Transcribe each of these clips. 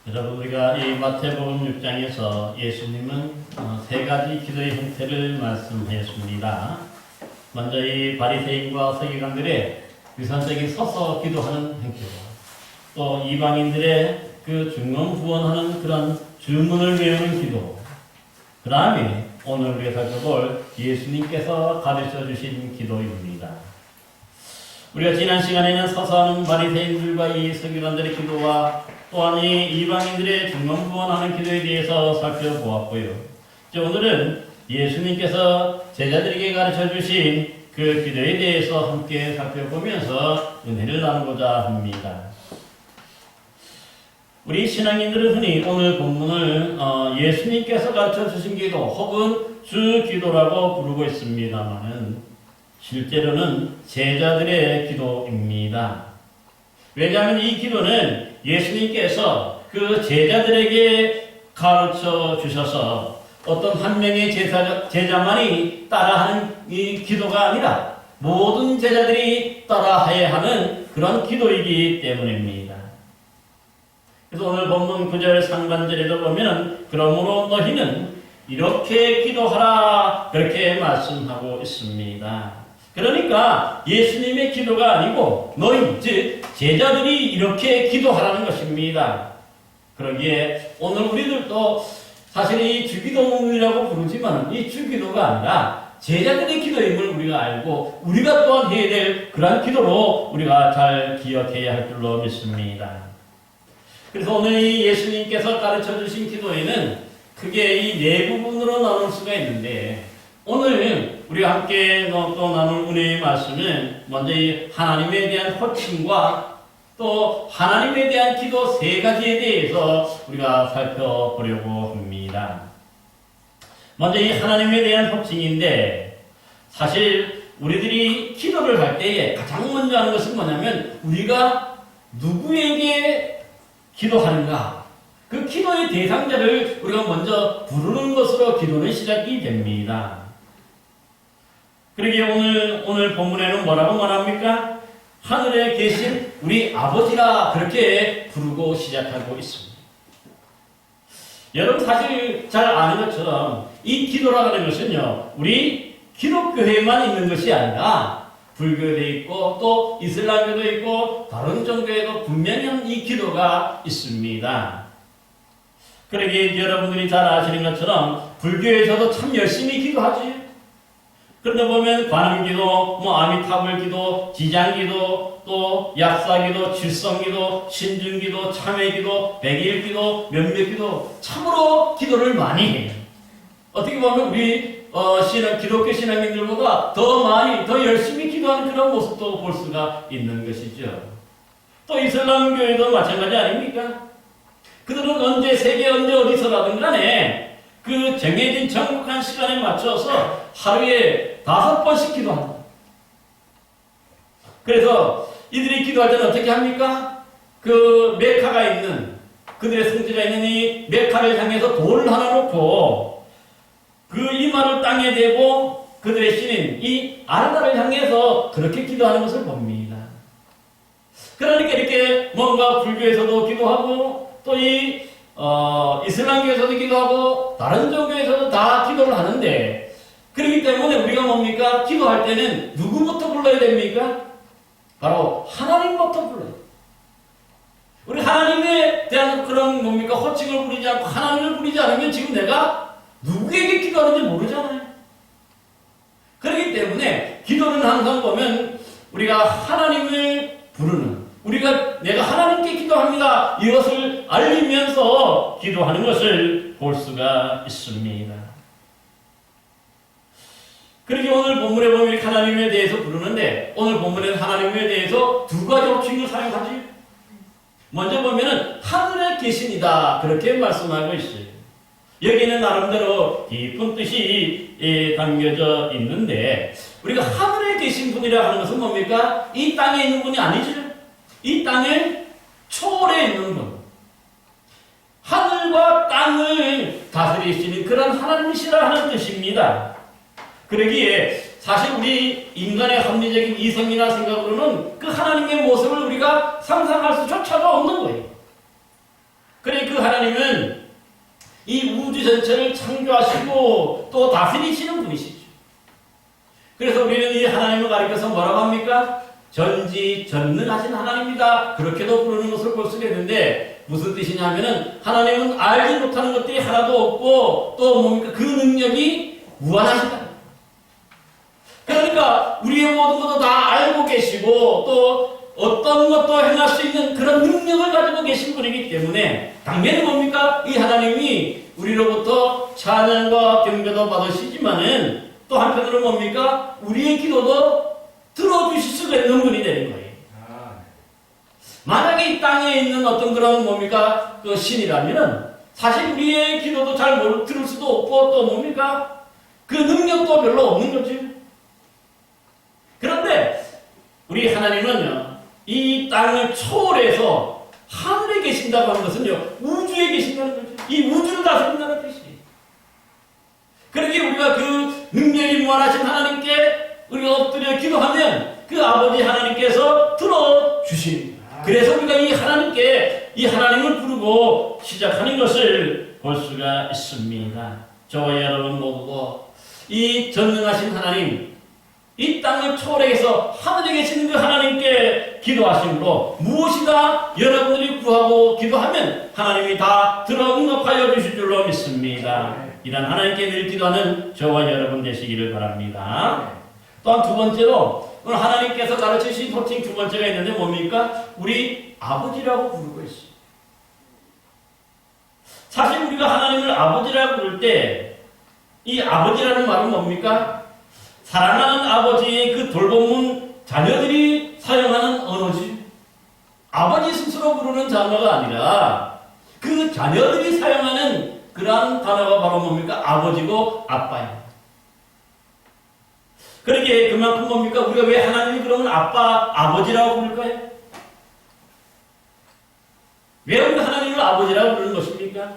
여러분, 우리가 이 마태복음 6장에서 예수님은 세 가지 기도의 형태를 말씀하였습니다. 먼저 이 바리새인과 서기관들의 위선적인 서서 기도하는 형태와 또 이방인들의 그 중언부언하는 그런 주문을 외우는 기도, 그 다음에 오늘 우리가 살펴볼 예수님께서 가르쳐 주신 기도입니다. 우리가 지난 시간에는 서서 하는 바리새인들과 이 서기관들의 기도와 또한 이 이방인들의 중언부언하는 기도에 대해서 살펴보았고요. 이제 오늘은 예수님께서 제자들에게 가르쳐 주신 그 기도에 대해서 함께 살펴보면서 은혜를 나누고자 합니다. 우리 신앙인들은 흔히 오늘 본문을 예수님께서 가르쳐 주신 기도 혹은 주 기도라고 부르고 있습니다만은 실제로는 제자들의 기도입니다. 왜냐하면 이 기도는 예수님께서 그 제자들에게 가르쳐 주셔서 어떤 한 명의 제자만이 따라하는 이 기도가 아니라 모든 제자들이 따라해야 하는 그런 기도이기 때문입니다. 그래서 오늘 본문 9절 상반절에도 보면 그러므로 너희는 이렇게 기도하라 그렇게 말씀하고 있습니다. 그러니까 예수님의 기도가 아니고 너희 즉 제자들이 이렇게 기도하라는 것입니다. 그러기에 오늘 우리들도 사실 이 주기도문이라고 부르지만 이 주기도가 아니라 제자들의 기도임을 우리가 알고 우리가 또한 해야 될 그러한 기도로 우리가 잘 기억해야 할 줄로 믿습니다. 그래서 오늘 이 예수님께서 가르쳐 주신 기도에는 크게 이 네 부분으로 나눌 수가 있는데 오늘 우리가 함께 또 나눌 은혜의 말씀은 먼저 이 하나님에 대한 호칭과 또 하나님에 대한 기도 세 가지에 대해서 우리가 살펴보려고 합니다. 먼저 이 하나님에 대한 호칭인데 사실 우리들이 기도를 할 때에 가장 먼저 하는 것은 뭐냐면 우리가 누구에게 기도하는가 그 기도의 대상자를 우리가 먼저 부르는 것으로 기도는 시작이 됩니다. 그러기에 오늘 본문에는 뭐라고 말합니까? 하늘에 계신 우리 아버지라 그렇게 부르고 시작하고 있습니다. 여러분 사실 잘 아는 것처럼 이 기도라고 하는 것은요 우리 기독교에만 있는 것이 아니라 불교에도 있고 또 이슬람교도 있고 다른 종교에도 분명히 이 기도가 있습니다. 그러기에 여러분들이 잘 아시는 것처럼 불교에서도 참 열심히 기도하지. 그런데 보면 관음기도, 아미타불기도, 지장기도, 또 약사기도, 질성기도, 신중기도, 참회기도, 백일기도, 몇몇기도 참으로 기도를 많이 해요. 어떻게 보면 우리 기독교 신앙인들보다 더 많이, 더 열심히 기도하는 그런 모습도 볼 수가 있는 것이죠. 또 이슬람교에도 마찬가지 아닙니까? 그들은 언제 세계 언제 어디서라든 간에 그 정해진 정확한 시간에 맞춰서 하루에 5번씩 기도한다. 그래서 이들이 기도할 때는 어떻게 합니까? 그 메카가 있는 그들의 성지가 있는 이 메카를 향해서 돌을 하나 놓고 그 이마를 땅에 대고 그들의 신인 이 아르다를 향해서 그렇게 기도하는 것을 봅니다. 그러니까 이렇게 뭔가 불교에서도 기도하고 또 이 이슬람교에서도 기도하고 다른 종교에서도 다 기도를 하는데 그렇기 때문에 우리가 뭡니까? 기도할 때는 누구부터 불러야 됩니까? 바로 하나님부터 불러야 돼요. 우리 하나님에 대한 그런 뭡니까? 호칭을 부리지 않고 하나님을 부리지 않으면 지금 내가 누구에게 기도하는지 모르잖아요. 그렇기 때문에 기도는 항상 보면 우리가 하나님을 부르는 내가 하나님께 기도합니다. 이것을 알리면서 기도하는 것을 볼 수가 있습니다. 그렇게 오늘 본문에 보면 하나님에 대해서 부르는데 오늘 본문에는 하나님에 대해서 두 가지 호칭을 사용하지. 먼저 보면은 하늘에 계신이다 그렇게 말씀하고 있어요. 여기는 나름대로 깊은 뜻이 담겨져 있는데 우리가 하늘에 계신 분이라 하는 것은 뭡니까? 이 땅에 있는 분이 아니죠. 이 땅에 초월해 있는 분. 하늘과 땅을 다스리시는 그런 하나님이시라 하는 뜻입니다. 그러기에 사실 우리 인간의 합리적인 이성이나 생각으로는 그 하나님의 모습을 우리가 상상할 수조차가 없는 거예요. 그래 그 전체를 창조하시고 또 다스리시는 분이시죠. 그래서 우리는 이 하나님을 가리켜서 뭐라고 합니까? 전지전능하신 하나님이다. 그렇게도 부르는 것을 볼 수가 있는데 무슨 뜻이냐면은 하나님은 알지 못하는 것들이 하나도 없고 또 뭡니까? 그 능력이 무한하시다. 그러니까 우리의 모든 것도 다 알고 계시고 또 어떤 것도 행할 수 있는 그런 능력을 가지고 계신 분이기 때문에 당연히 뭡니까? 이 하나님이 우리로부터 찬양과 경배도 받으시지만은 또 한편으로 뭡니까? 우리의 기도도 들어주실 수가 있는 분이 되는 거예요. 만약에 이 땅에 있는 어떤 그런 뭡니까? 그 신이라면은 사실 우리의 기도도 잘 들을 수도 없고 또 뭡니까? 그 능력도 별로 없는 거죠. 그런데 우리 하나님은요, 이 땅을 초월해서 하늘에 계신다고 하는 것은요, 우주에 계신다는 거죠. 이 우주를 다스린다는 뜻이에요. 그러기에 우리가 그 능력이 무한하신 하나님께 우리가 엎드려 기도하면 그 아버지 하나님께서 들어주십니다. 그래서 우리가 이 하나님께 이 하나님을 부르고 시작하는 것을 볼 수가 있습니다. 저와 여러분 모두도 이 전능하신 하나님, 이 땅을 초월해서 하늘에 계시는 그 하나님께 기도하심으로 무엇이다 여러분들이 구하고 기도하면 하나님이 다 들어 응답하여 주실 줄로 믿습니다. 이런 하나님께 늘 기도하는 저와 여러분 되시기를 바랍니다. 또한 두 번째로 오늘 하나님께서 가르치신 호칭 두 번째가 있는데 뭡니까? 우리 아버지라고 부르고 있어요. 사실 우리가 하나님을 아버지라고 부를 때 이 아버지라는 말은 뭡니까? 사랑하는 아버지의 그 돌봄은 자녀들이 사용하는 언어지. 아버지 스스로 부르는 단어가 아니라 그 자녀들이 사용하는 그러한 단어가 바로 뭡니까? 아버지고 아빠예요. 그러게 그만큼 뭡니까? 우리가 왜 하나님이 그러면 아빠, 아버지라고 부를까요? 왜 우리가 하나님을 아버지라고 부르는 것입니까?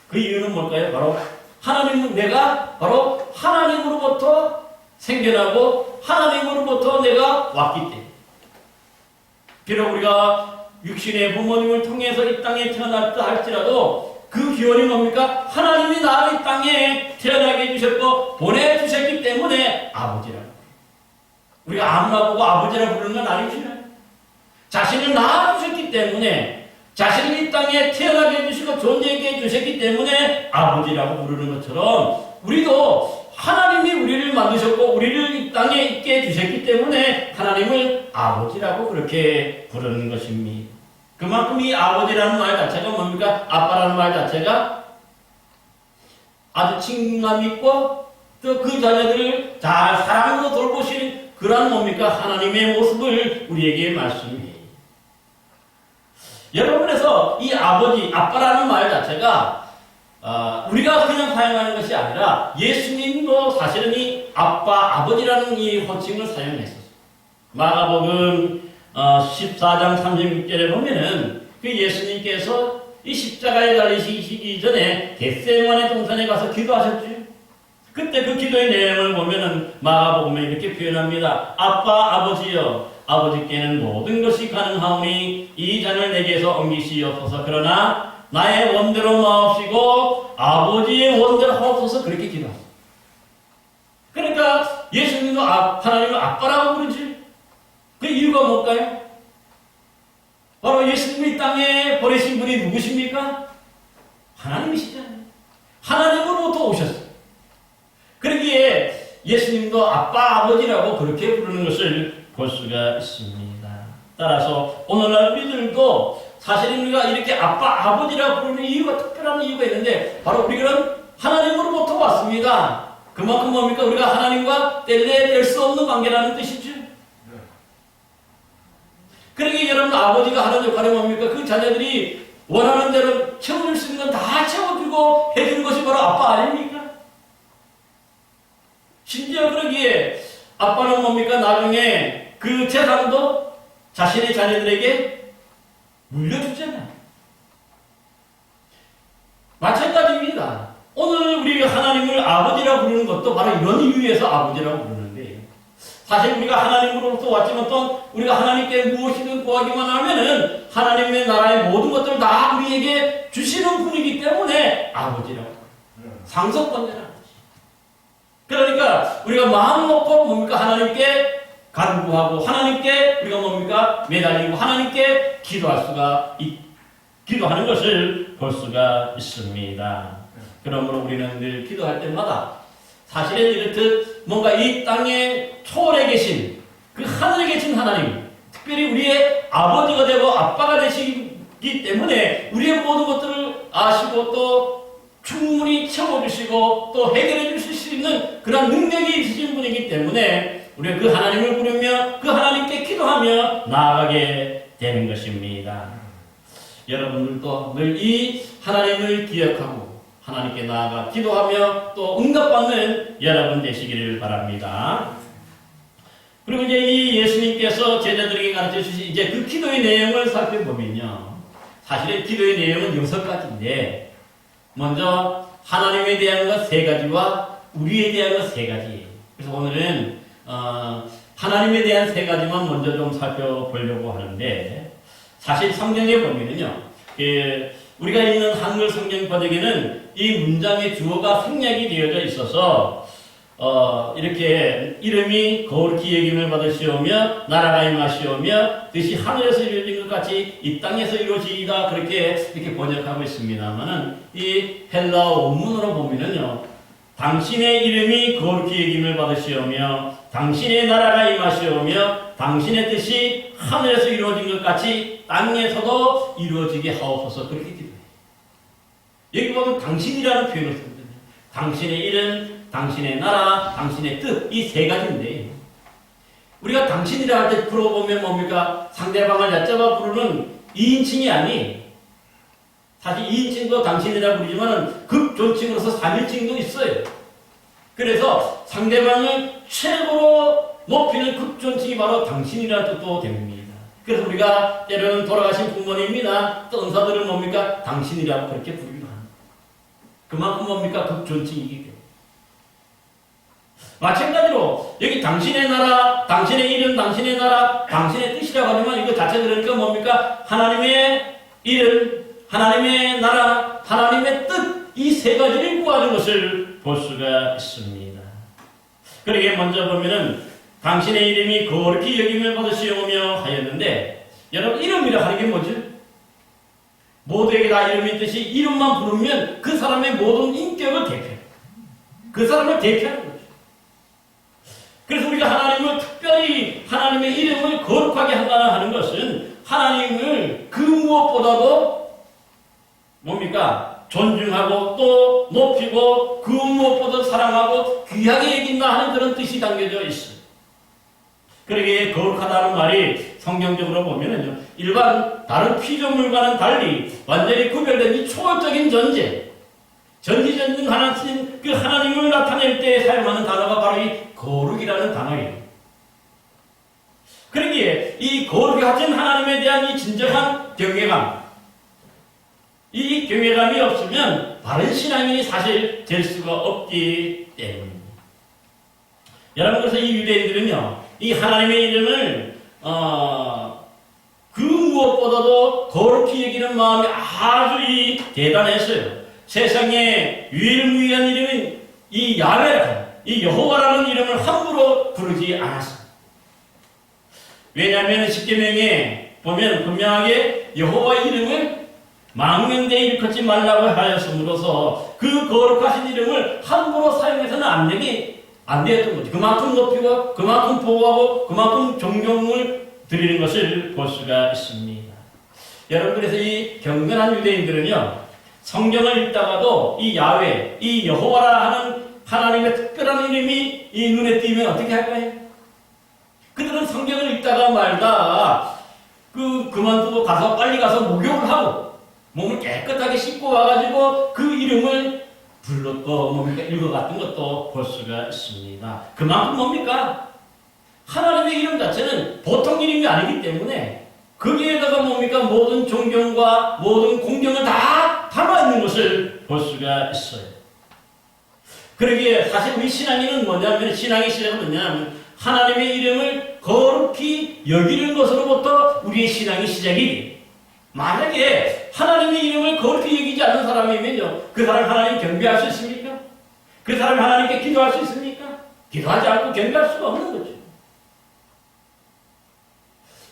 그 이유는 뭘까요? 바로 하나님은 내가 바로 하나님으로부터 생겨나고 하나님으로부터 내가 왔기 때문에. 비록 우리가 육신의 부모님을 통해서 이 땅에 태어났다 할지라도 그 기원이 뭡니까? 하나님이 나를 이 땅에 태어나게 해주셨고 보내주셨기 때문에 아버지라고. 우리가 아무나 보고 아버지라고 부르는 건 아니죠. 자신을 낳아주셨기 때문에 자신을 이 땅에 태어나게 해주시고 존재하게 해주셨기 때문에 아버지라고 부르는 것처럼 우리도 하나님이 우리를 만드셨고 우리를 이 땅에 있게 해주셨기 때문에 하나님을 아버지라고 그렇게 부르는 것입니다. 그만큼 이 아버지라는 말 자체가 뭡니까? 아빠라는 말 자체가 아주 친감 있고 또 그 자녀들을 잘 사랑으로 돌보시는 그러한 뭡니까? 하나님의 모습을 우리에게 말씀해요. 여러분에서 이 아버지, 아빠라는 말 자체가 우리가 그냥 사용하는 것이 아니라 예수님도 사실은 이 아빠, 아버지라는 이 호칭을 사용했었어요. 마가복음 14장 36절에 보면은 그 예수님께서 이 십자가에 달리시기 전에 겟세마네 동산에 가서 기도하셨죠. 그때 그 기도의 내용을 보면은 마가복음에 이렇게 표현합니다. 아빠, 아버지여, 아버지께는 모든 것이 가능하오니 이 잔을 내게서 옮기시옵소서. 그러나 나의 원대로 마옵시고 아버지의 원대로 하옵소서. 그렇게 기도하셨어요. 그러니까 예수님도 하나님을 아빠라고 부르지. 그 이유가 뭘까요? 바로 예수님이 이 땅에 보내신 분이 누구십니까? 하나님이시잖아요. 하나님으로부터 오셨어요. 그러기에 예수님도 아빠, 아버지라고 그렇게 부르는 것을 볼 수가 있습니다. 따라서 오늘날 우리들도 사실 우리가 이렇게 아빠, 아버지라고 부르는 이유가 특별한 이유가 있는데 바로 우리는 하나님으로부터 왔습니다. 그만큼 뭡니까? 우리가 하나님과 뗄래야 수 없는 관계라는 뜻이죠. 그러기에 여러분 아버지가 하는 역할이 뭡니까? 그 자녀들이 원하는 대로 채워줄 수 있는 건 다 채워주고 해주는 것이 바로 아빠 아닙니까? 심지어 그러기에 아빠는 뭡니까? 나중에 그 재산도 자신의 자녀들에게 물려주잖아요. 마찬가지입니다. 오늘 우리가 하나님을 아버지라고 부르는 것도 바로 이런 이유에서 아버지라고 부르는데 사실 우리가 하나님으로부터 왔지만 또 우리가 하나님께 무엇이든 구하기만 하면은 하나님의 나라의 모든 것들을 다 우리에게 주시는 분이기 때문에 아버지라고 상속권자라는 거지. 그러니까 우리가 마음 먹고 뭡니까? 하나님께 간구하고 하나님께 우리가 뭡니까? 매달리고 하나님께 기도할 수가 기도하는 것을 볼 수가 있습니다. 그러므로 우리는 늘 기도할 때마다 사실은 이렇듯 뭔가 이 땅에 초월해 계신 그 하늘에 계신 하나님, 특별히 우리의 아버지가 되고 아빠가 되시기 때문에 우리의 모든 것들을 아시고 또 충분히 채워주시고 또 해결해 주실 수 있는 그런 능력이 있으신 분이기 때문에 우리가 그 하나님을 부르며 그 하나님께 기도하며 나아가게 되는 것입니다. 여러분들도 늘 이 하나님을 기억하고 하나님께 나아가 기도하며 또 응답받는 여러분 되시기를 바랍니다. 그리고 이제 이 예수님께서 제자들에게 가르쳐 주신 이제 그 기도의 내용을 살펴보면요. 사실은 기도의 내용은 6가지인데, 먼저 하나님에 대한 것 3가지와 우리에 대한 것 3가지. 그래서 오늘은, 하나님에 대한 3가지만 먼저 좀 살펴보려고 하는데, 사실 성경에 보면은요, 우리가 읽는 한글 성경 번역에는 이 문장의 주어가 생략이 되어져 있어서 이렇게 이름이 거룩히 여김을 받으시오며 나라가 임하시오며 뜻이 하늘에서 이루어진 것 같이 이 땅에서 이루어지이다 그렇게 이렇게 번역하고 있습니다만은 이 헬라어 원문으로 보면은요 당신의 이름이 거룩히 여김을 받으시오며 당신의 나라가 임하시오며 당신의 뜻이 하늘에서 이루어진 것 같이 땅에서도 이루어지게 하옵소서 그렇게 기도해요. 여기 보면 당신이라는 표현을 쓰거든요. 당신의 이름, 당신의 나라, 당신의 뜻 이 3가지인데 우리가 당신이라 할 때 풀어보면 뭡니까? 상대방을 얕잡아 부르는 2인칭이 아니 사실 2인칭도 당신이라 부르지만 극존칭으로서 3인칭도 있어요. 그래서 상대방을 최고로 높이는 극존칭이 바로 당신이라는 뜻도 됩니다. 그래서 우리가 때로는 돌아가신 부모님이나 또 은사들은 뭡니까? 당신이라고 그렇게 부르기도 합니다. 그만큼 뭡니까? 극존칭이기 때문에. 마찬가지로 여기 당신의 나라, 당신의 이름, 당신의 나라, 당신의 뜻이라고 하지만 이거 자체 그러니까 뭡니까? 하나님의 이름, 하나님의 나라, 하나님의 뜻 이 3가지를 구하는 것을 볼 수가 있습니다. 그러게 먼저 보면은 당신의 이름이 거룩히 여김을 받으시오며 하였는데 여러분 이름이라 하는 게 뭐죠? 모두에게 다 이름이 있듯이 이름만 부르면 그 사람의 모든 인격을 대표해요. 그 사람을 대표하는 거죠. 그래서 우리가 하나님을 특별히 하나님의 이름을 거룩하게 하는 것은 하나님을 그 무엇보다도 뭡니까? 존중하고 또 높이고 그 무엇보다 사랑하고 귀하게 여긴다 하는 그런 뜻이 담겨져 있어요. 그러기에 거룩하다는 말이 성경적으로 보면은요, 일반 다른 피조물과는 달리 완전히 구별된 이 초월적인 전지전능하신 그 하나님을 나타낼 때 사용하는 단어가 바로 이 거룩이라는 단어예요. 그러기에 이 거룩이 하신 하나님에 대한 이 진정한 경외감, 이 경외감이 없으면 바른 신앙인이 사실 될 수가 없기 때문입니다. 여러분 그래서 이 유대인들은요, 이 하나님의 이름을 그 무엇보다도 거룩히 여기는 마음이 아주 대단했어요. 세상에 유일무이한 이름인 이 야훼라, 이 여호와라는 이름을 함부로 부르지 않았어요. 왜냐하면 십계명에 보면 분명하게 여호와 이름을 망명되이 일컫지 말라고 하였음으로써 그 거룩하신 이름을 함부로 사용해서는 안 되었던 거죠. 그만큼 높이고 그만큼 보호하고 그만큼 존경을 드리는 것을 볼 수가 있습니다. 여러분 그래서 이 경건한 유대인들은요 성경을 읽다가도 이 야훼, 이 여호와라 하는 하나님의 특별한 이름이 이 눈에 띄면 어떻게 할까요? 그들은 성경을 읽다가 말다 그만두고 빨리 가서 목욕을 하고 몸을 깨끗하게 씻고 와가지고 그 이름을 불렀고 뭡니까? 읽어갔던 것도 볼 수가 있습니다. 그만큼 뭡니까? 하나님의 이름 자체는 보통 이름이 아니기 때문에 거기에다가 뭡니까? 모든 존경과 모든 공경을 다 담아있는 것을 볼 수가 있어요. 그러기에 사실 우리 신앙인은 뭐냐면 신앙의 시작은 뭐냐면 하나님의 이름을 거룩히 여기는 것으로부터 우리의 신앙이 시작이 돼요. 만약에 하나님의 이름을 거룩히 여기지 않는 사람이면요, 그 사람 하나님 경배할 수 있습니까? 그 사람 하나님께 기도할 수 있습니까? 기도하지 않고 경배할 수가 없는 거죠.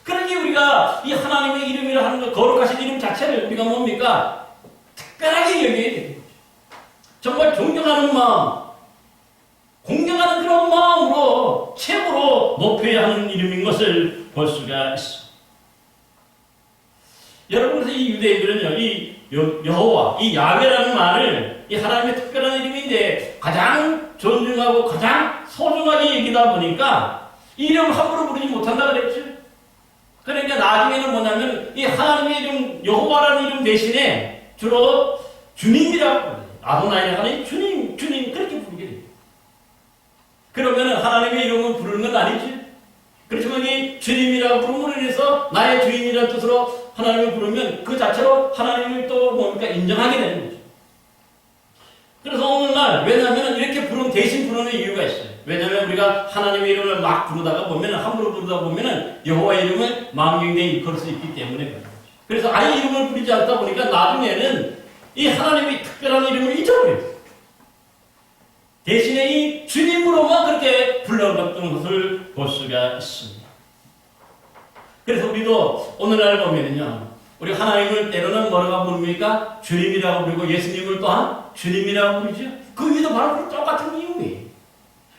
그러니 우리가 이 하나님의 이름이라 하는 것, 거룩하신 이름 자체를 우리가 뭡니까? 특별하게 여겨야 되는 거죠. 정말 존경하는 마음, 공경하는 그런 마음으로 최고로 높여야 하는 이름인 것을 볼 수가 있습니다. 여러분, 그래서 이 유대인들은요, 이 여호와, 이 야훼라는 말을 이 하나님의 특별한 이름인데 가장 존중하고 가장 소중하게 여기다 보니까 이 이름을 함부로 부르지 못한다 그랬죠. 그러니까 나중에는 뭐냐면 이 하나님의 이름, 여호와라는 이름 대신에 주로 주님이라고, 아도나이라고 하는 주님 그렇게 부르게 돼요. 그러면은 하나님의 이름을 부르는 건 아니지. 그렇지만 이 주님이라고 부름으로 인해서 나의 주인이라는 뜻으로 하나님을 부르면 그 자체로 하나님을 또 뭡니까? 인정하게 되는 거죠. 그래서 오늘날, 왜냐하면 이렇게 대신 부르는 이유가 있어요. 왜냐하면 우리가 하나님의 이름을 막 부르다가 보면은, 함부로 부르다 보면은 여호와의 이름을 망령되이 일컬 수 있기 때문에 그런 거죠. 그래서 아예 이름을 부르지 않다 보니까 나중에는 이 하나님의 특별한 이름을 잊어버려요. 대신에 이 주님으로만 그렇게 불러봤던 것을 볼 수가 있습니다. 그래서 우리도 오늘날 보면은요, 우리 하나님을 때로는 뭐라고 부릅니까? 주님이라고 부르고 예수님을 또한 주님이라고 부르죠. 그 이유도 바로 똑같은 이유예요.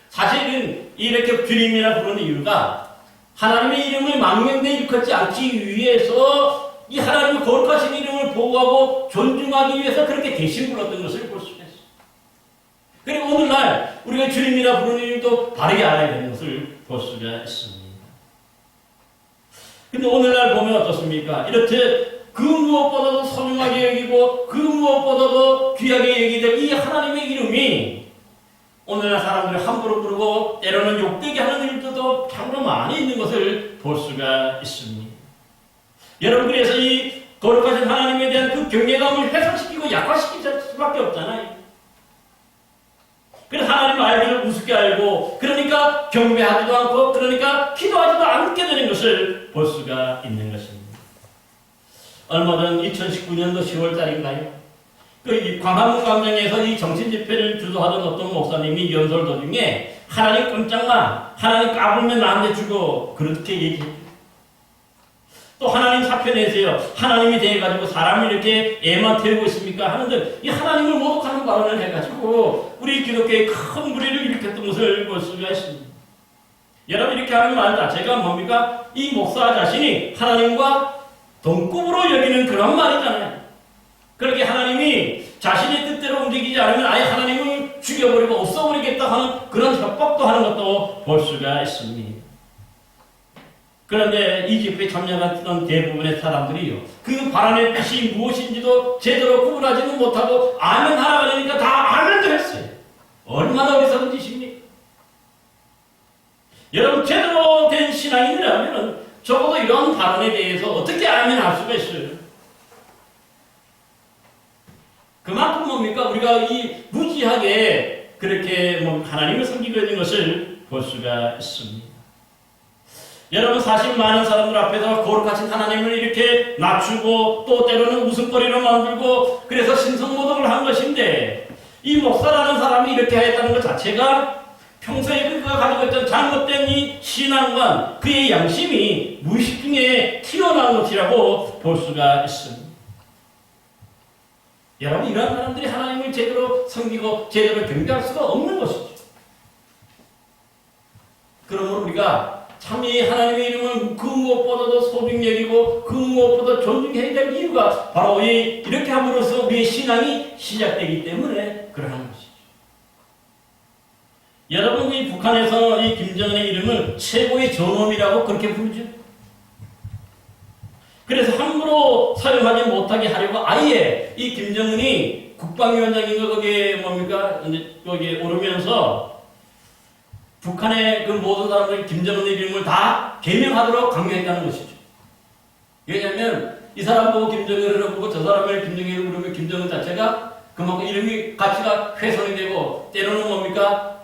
사실은 이렇게 주님이라 부르는 이유가 하나님의 이름을 망령되이 일컫지 않기 위해서 이 하나님의 거룩하신 이름을 보호하고 존중하기 위해서 그렇게 대신 불렀던 것을 볼 수가 있어요. 그리고 오늘날 우리가 주님이라 부르는 이유도 바르게 알아야 되는 것을 볼 수가 있습니다. 근데 오늘날 보면 어떻습니까? 이렇게 그 무엇보다도 소중하게 여기고 그 무엇보다도 귀하게 여기는 이 하나님의 이름이 오늘날 사람들이 함부로 부르고 때로는 욕되게 하는 일들도 참으로 많이 있는 것을 볼 수가 있습니다. 여러분, 그래서 이 거룩하신 하나님에 대한 그 경외감을 훼손시키고 약화시킬 수밖에 없잖아요. 그래서 하나님을 알기를 우습게 알고, 그러니까 경배하지도 않고, 그러니까 기도하지도 않게 되는 것을 볼 수가 있는 것입니다. 얼마 전 2019년도 10월달인가요? 그 광화문 광장에서 이 정치 집회를 주도하던 어떤 목사님이 연설 도중에 하나님 꼼짝마, 하나님 까불면 나한테 주고 그렇게 얘기했죠. 또 하나님 사표 내세요. 하나님이 돼가지고 사람을 이렇게 애만 태우고 있습니까? 하는데 이 하나님을 모독하는 발언을 해가지고 우리 기독교에 큰 무리를 일으켰던 것을 볼 수가 있습니다. 여러분, 이렇게 하는 말 자체가 뭡니까? 이 목사 자신이 하나님과 동급으로 여기는 그런 말이잖아요. 그렇게 하나님이 자신의 뜻대로 움직이지 않으면 아예 하나님을 죽여버리고 없애버리겠다 하는 그런 협박도 하는 것도 볼 수가 있습니다. 그런데 이 집회에 참여했던 대부분의 사람들이요, 그 발언의 뜻이 무엇인지도 제대로 구분하지는 못하고 아멘 하라 그러니까 다 아멘도 했어요. 얼마나 어리석은 짓입니까? 여러분, 제대로 된 신앙인이라면 적어도 이런 발언에 대해서 어떻게 아멘할 수가 있어요? 그만큼 뭡니까? 우리가 이 무지하게 그렇게 하나님을 섬기고 있는 것을 볼 수가 있습니다. 여러분, 사실 많은 사람들 앞에서 거룩하신 하나님을 이렇게 낮추고 또 때로는 웃음거리로 만들고 그래서 신성모독을 한 것인데, 이 목사라는 사람이 이렇게 했다는 것 자체가 평소에 그가 가지고 있던 잘못된 이 신앙관, 그의 양심이 무의식 중에 튀어나온 것이라고 볼 수가 있습니다. 여러분, 이러한 사람들이 하나님을 제대로 섬기고 제대로 경배할 수가 없는 것이죠. 그러므로 우리가 참 이 하나님의 이름을 그 무엇보다도 소중히 여기고 그 무엇보다 존중해야 될 이유가 바로 이렇게 함으로써 우리의 신앙이 시작되기 때문에 그러한 것이죠. 여러분, 이 북한에서 이 김정은의 이름을 최고의 존엄이라고 그렇게 부르죠. 그래서 함부로 사용하지 못하게 하려고 아예 이 김정은이 국방위원장인가 거기에 거기에 오르면서 북한의 그 모든 사람들이 김정은의 이름을 다 개명하도록 강요했다는 것이죠. 왜냐하면 이 사람 보고 김정은을 부르고 저 사람을 김정은을 부르면 김정은 자체가 그만큼 이름이 가치가 훼손이 되고 때로는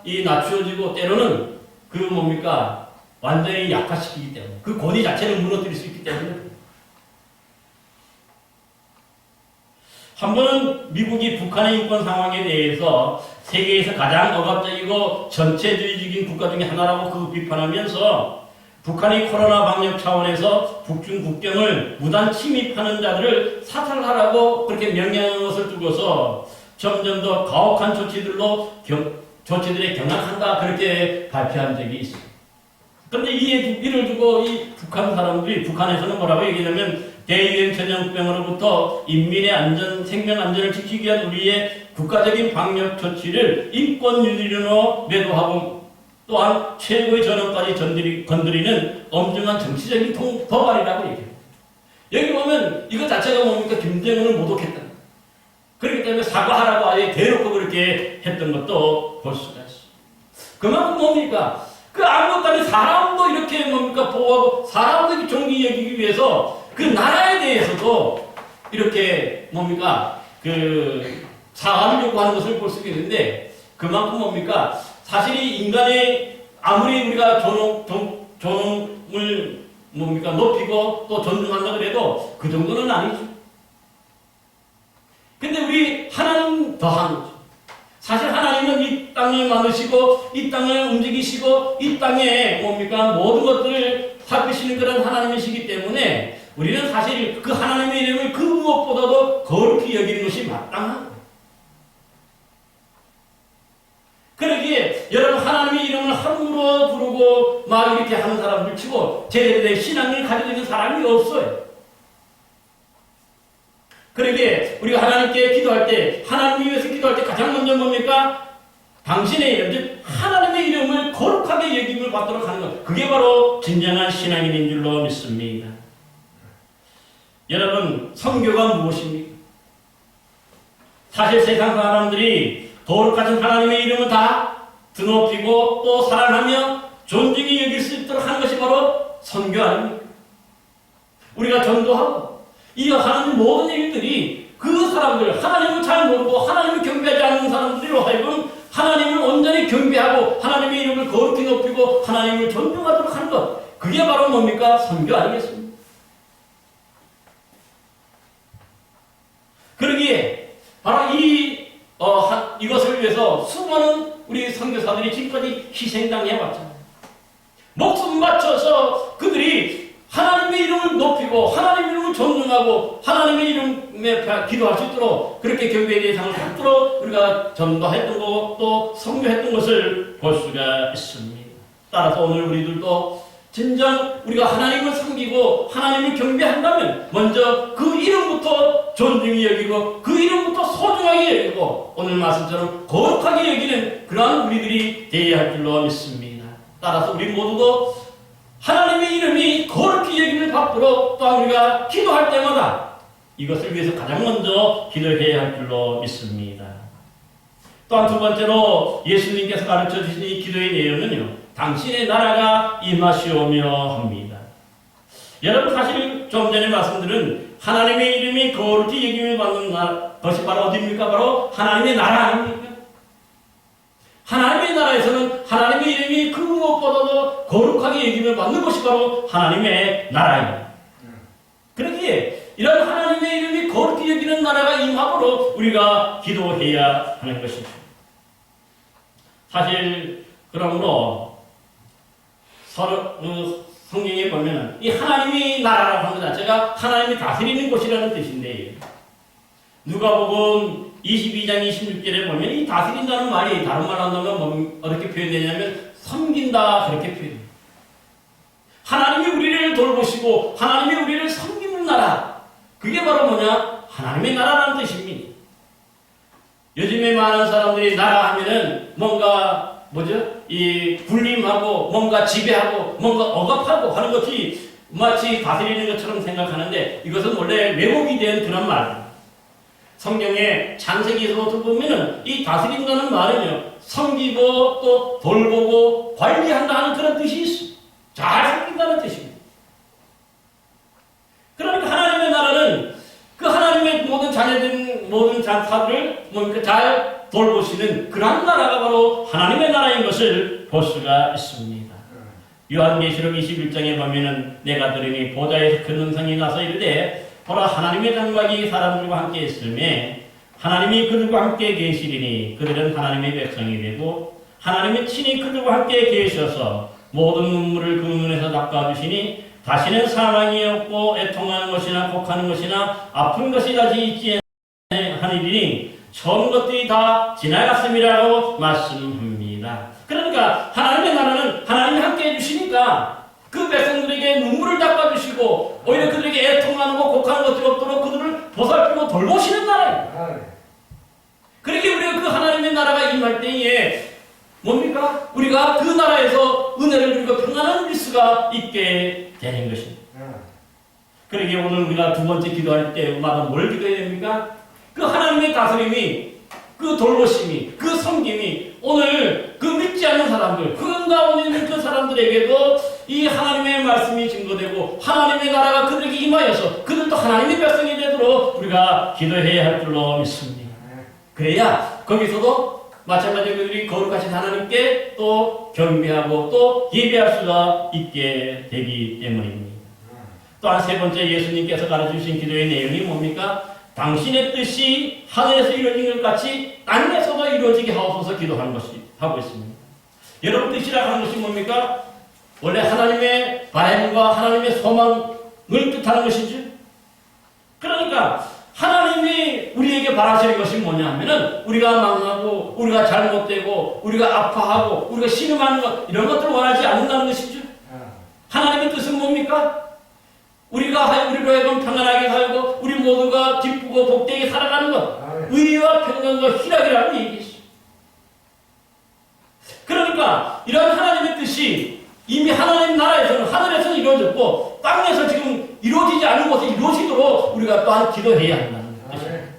이 낮추어지고 때로는 그 뭡니까? 완전히 약화시키기 때문에. 그 권위 자체를 무너뜨릴 수 있기 때문에. 한 번은 미국이 북한의 인권 상황에 대해서 세계에서 가장 억압적이고 전체주의적인 국가 중에 하나라고 그 비판하면서 북한이 코로나 방역 차원에서 북중 국경을 무단 침입하는 자들을 사살하라고 그렇게 명령한 것을 두고서 점점 더 가혹한 조치들의 경악한다 그렇게 발표한 적이 있습니다. 그런데 이를 두고 이 북한 사람들이 북한에서는 뭐라고 얘기하냐면 대유행 전염병으로부터 인민의 안전, 생명 안전을 지키기 위한 우리의 국가적인 방역 조치를 인권 유린으로 매도하고 또한 최고의 전원까지 건드리는 엄중한 정치적인 도발이라고 얘기해요. 여기 보면 이거 자체가 뭡니까? 김정은을 모독했다. 그렇기 때문에 사과하라고 아예 대놓고 그렇게 했던 것도 볼 수가 있어요. 그만큼 뭡니까? 그 아무것도 아닌 사람도 이렇게 뭡니까? 보호하고 사람도 존귀 여기기 위해서 그 나라에 대해서도 이렇게 뭡니까? 그 사과를 요구하는 것을 볼 수 있는데 그만큼 뭡니까? 사실 이 인간의 아무리 우리가 존엄을 뭡니까? 높이고 또 존중한다 그래도 그 정도는 아니죠. 근데 우리 하나님 더한 거죠. 사실 하나님은 이 땅을 만드시고 이 땅을 움직이시고 이 땅에 뭡니까? 모든 것들을 살피시는 그런 하나님이시기 때문에 우리는 사실 그 하나님의 이름을 그 무엇보다도 거룩히 여기는 것이 마땅한 거예요. 그러기에 여러분 하나님의 이름을 함부로 부르고 막 이렇게 하는 사람들 치고 제대로 신앙을 가지고 있는 사람이 없어요. 그러기에 우리가 하나님께 기도할 때 하나님을 위해서 기도할 때 가장 먼저 뭡니까? 당신의 이름, 즉 하나님의 이름을 거룩하게 여김을 받도록 하는 것. 그게 바로 진정한 신앙인인 줄로 믿습니다. 여러분 선교가 무엇입니까? 사실 세상 사람들이 거룩하신 하나님의 이름을 다 드높이고 또 사랑하며 존중히 여길 수 있도록 하는 것이 바로 선교 아닙니까? 우리가 전도하고 이 하나님 모든 일들이 그 사람들 하나님을 잘 모르고 하나님을 경배하지 않는 사람들로 하여금 하나님을 온전히 경배하고 하나님의 이름을 거룩히 높이고 하나님을 존중하도록 하는 것. 그게 바로 뭡니까? 선교 아니겠습니까? 그러기에 바로 이것을 위해서 수많은 우리 선교사들이 지금까지 희생당해왔잖아요. 목숨 바쳐서 그들이 하나님의 이름을 높이고 하나님의 이름을 존중하고 하나님의 이름에 기도할 수 있도록 그렇게 경배의 대상을 갖도록 우리가 전도했던 거 또 선교했던 것을 볼 수가 있습니다. 따라서 오늘 우리들도 진정 우리가 하나님을 섬기고 하나님을 경배한다면 먼저 그 이름부터 존중히 여기고 그 이름부터 소중하게 여기고 오늘 말씀처럼 거룩하게 여기는 그러한 우리들이 되어야 할 줄로 믿습니다. 따라서 우리 모두도 하나님의 이름이 거룩히 여김을 받도록 또한 우리가 기도할 때마다 이것을 위해서 가장 먼저 기도해야 할 줄로 믿습니다. 또한 두 번째로 예수님께서 가르쳐 주신 이 기도의 내용은요. 당신의 나라가 임하시오며 합니다. 여러분 사실 좀 전에 말씀드린 하나님의 이름이 거룩히 여김을 받는 것이 바로 어디입니까? 바로 하나님의 나라 아닙니까? 하나님의 나라에서는 하나님의 이름이 그 무엇보다도 거룩하게 여김을 받는 것이 바로 하나님의 나라입니다. 그렇기에 이런 하나님의 이름이 거룩히 여기는 나라가 임함으로 우리가 기도해야 하는 것이죠. 사실 그러므로 성경에 보면 이 하나님의 나라라고 하는 것 자체가 하나님이 다스리는 곳이라는 뜻인데 누가복음 22장 26절에 보면 이 다스린다는 말이 다른 말로 한다면 어떻게 표현되냐면 섬긴다 그렇게 표현해요. 하나님이 우리를 돌보시고 하나님이 우리를 섬기는 나라 그게 바로 뭐냐? 하나님의 나라라는 뜻입니다. 요즘에 많은 사람들이 나라 하면은 뭔가 이 군림하고 뭔가 지배하고 뭔가 억압하고 하는 것이 마치 다스리는 것처럼 생각하는데 이것은 원래 왜곡이 된 그런 말입니다. 성경에 창세기에서부터 보면은 이 다스린다는 말은요 섬기고 또 돌보고 관리한다는 그런 뜻이 있어요. 잘 섬긴다는 뜻입니다. 그러니까 하나님의 나라는 그 하나님의 모든 자녀들 모든 자사들을 잘 돌보시는 그러한 나라가 바로 하나님의 나라인 것을 볼 수가 있습니다. 요한계시록 21장에 보면은 내가 들으니 보좌에서 큰 음성이 나서 이르되 보라 하나님의 장막이 사람들과 함께 있음에 하나님이 그들과 함께 계시리니 그들은 하나님의 백성이 되고 하나님이 친히 그들과 함께 계셔서 모든 눈물을 그 눈에서 닦아주시니 다시는 사망이 없고 애통하는 것이나 곡하는 것이나 아픈 것이 다시 있지 하니니 처음 것들이 다 지나갔음이라고 말씀합니다. 그러니까 하나님의 나라는 하나님이 함께 해주시니까 그 백성들에게 눈물을 닦아주시고 오히려 그들에게 애통하는 것, 곡하는 것들이 없도록 그들을 보살피고 돌보시는 나라예요. 그렇게 우리가 그 하나님의 나라가 임할 때에 뭡니까? 우리가 그 나라에서 은혜를 누리고 평안을 누릴 수가 있게 되는 것입니다. 그러게 오늘 우리가 두 번째 기도할 때마다 뭘 기도해야 됩니까? 그 하나님의 다스림이, 그 돌보심이, 그 섬김이 오늘 그 믿지 않는 사람들, 그 가운데 있는 그 사람들에게도 이 하나님의 말씀이 증거되고 하나님의 나라가 그들에게 임하여서 그들도 하나님의 백성이 되도록 우리가 기도해야 할 줄로 믿습니다. 그래야 거기서도 마찬가지로 그들이 거룩하신 하나님께 또 경배하고 또 예배할 수가 있게 되기 때문입니다. 또한 세 번째 예수님께서 가르쳐주신 기도의 내용이 뭡니까? 당신의 뜻이 하늘에서 이루어진 것 같이 땅에서도 이루어지게 하옵소서 기도하는 것이 하고 있습니다. 여러분 뜻이라고 하는 것이 뭡니까? 원래 하나님의 바람과 하나님의 소망을 뜻하는 것이죠. 그러니까 하나님이 우리에게 바라시는 것이 뭐냐 하면은 우리가 망하고 우리가 잘못되고 우리가 아파하고 우리가 신음하는 것 이런 것들을 원하지 않는다는 것이죠. 하나님의 뜻은 뭡니까? 우리로 하여금 평안하게 살고 우리 모두가 기쁘고 복되게 살아가는 것, 의와 평강과 희락이라는 얘기죠. 그러니까 이런 하나님의 뜻이 이미 하나님 나라에서는 하늘에서는 이루어졌고 땅에서 지금 이루어지지 않은 곳에 이루어지도록 우리가 또한 기도해야 한다는 것입니다.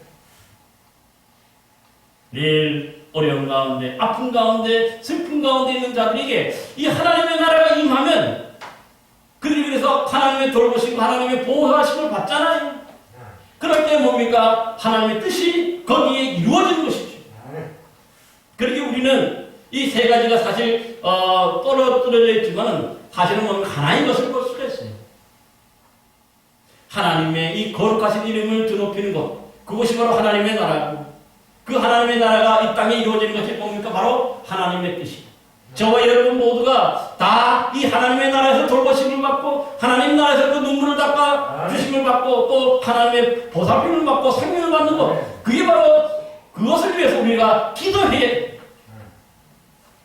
내일 어려운 가운데, 아픈 가운데, 슬픈 가운데 있는 자들에게 이 하나님의 나라가 임하면 그들이 그래서 하나님의 돌보심과 하나님의 보호하심을 받잖아요. 그럴 때 뭡니까? 하나님의 뜻이 거기에 이루어지는 것이죠. 그렇게 우리는 이 세 가지가 사실 떨어져 있지만 사실은 하나인 것을 볼 수가 있어요. 하나님의 이 거룩하신 이름을 드높이는 것, 그것이 바로 하나님의 나라고 그 하나님의 나라가 이 땅에 이루어지는 것이 뭡니까? 바로 하나님의 뜻이에요. 저와 여러분 모두가 다 이 하나님의 나라에서 돌보심을 받고 하나님 나라에서 그 눈물을 닦아 주심을 받고 또 하나님의 보살핌을 받고 생명을 받는 것, 그게 바로 그것을 위해서 우리가 기도해야 돼.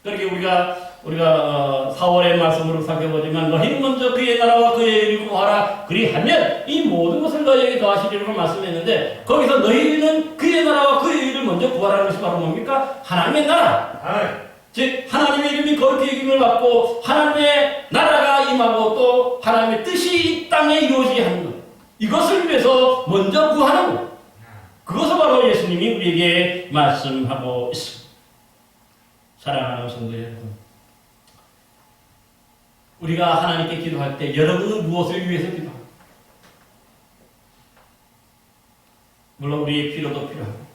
그렇게 우리가 4월의 말씀으로 살펴보지만 너희는 먼저 그의 나라와 그의 일을 구하라 그리하면 이 모든 것을 너희에게 더하시리라고 말씀했는데 거기서 너희는 그의 나라와 그의 일을 먼저 구하라는 것이 바로 뭡니까? 하나님의 나라. 즉 하나님의 이름이 거룩히 여김을 받고 하나님의 나라가 임하고 또 하나님의 뜻이 이 땅에 이루어지게 하는 것, 이것을 위해서 먼저 구하는 것, 그것을 바로 예수님이 우리에게 말씀하고 있습니다. 사랑하는 성도 여러분, 우리가 하나님께 기도할 때 여러분은 무엇을 위해서 기도합니까? 물론 우리의 필요도 필요합니다.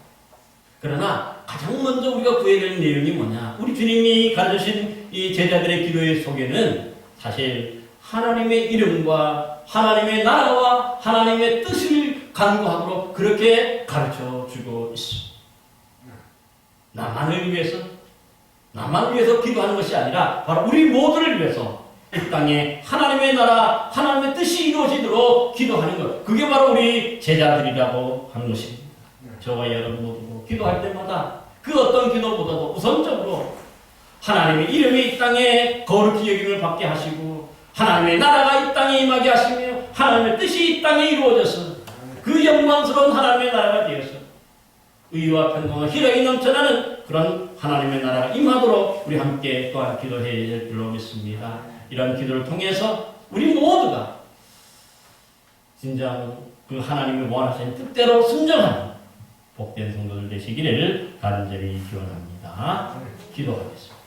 그러나 가장 먼저 우리가 구해야 되는 내용이 뭐냐? 우리 주님이 가르치신 이 제자들의 기도의 속에는 사실 하나님의 이름과 하나님의 나라와 하나님의 뜻을 간구하도록 그렇게 가르쳐 주고 있습니다. 나만을 위해서 기도하는 것이 아니라 바로 우리 모두를 위해서 이 땅에 하나님의 나라, 하나님의 뜻이 이루어지도록 기도하는 것, 그게 바로 우리 제자들이라고 하는 것입니다. 저와 여러분 모두 기도할 때마다 그 어떤 기도보다도 우선적으로 하나님의 이름이 이 땅에 거룩히 여김을 받게 하시고 하나님의 나라가 이 땅에 임하게 하시며 하나님의 뜻이 이 땅에 이루어져서 그 영광스러운 하나님의 나라가 되어서 의와 평강과 희락이 넘쳐나는 그런 하나님의 나라가 임하도록 우리 함께 또한 기도해야 될 줄로 믿습니다. 이런 기도를 통해서 우리 모두가 진정 그 하나님의 원하시는 뜻대로 순종하는 복된 성도들 되시기를 간절히 기원합니다. 기도하겠습니다.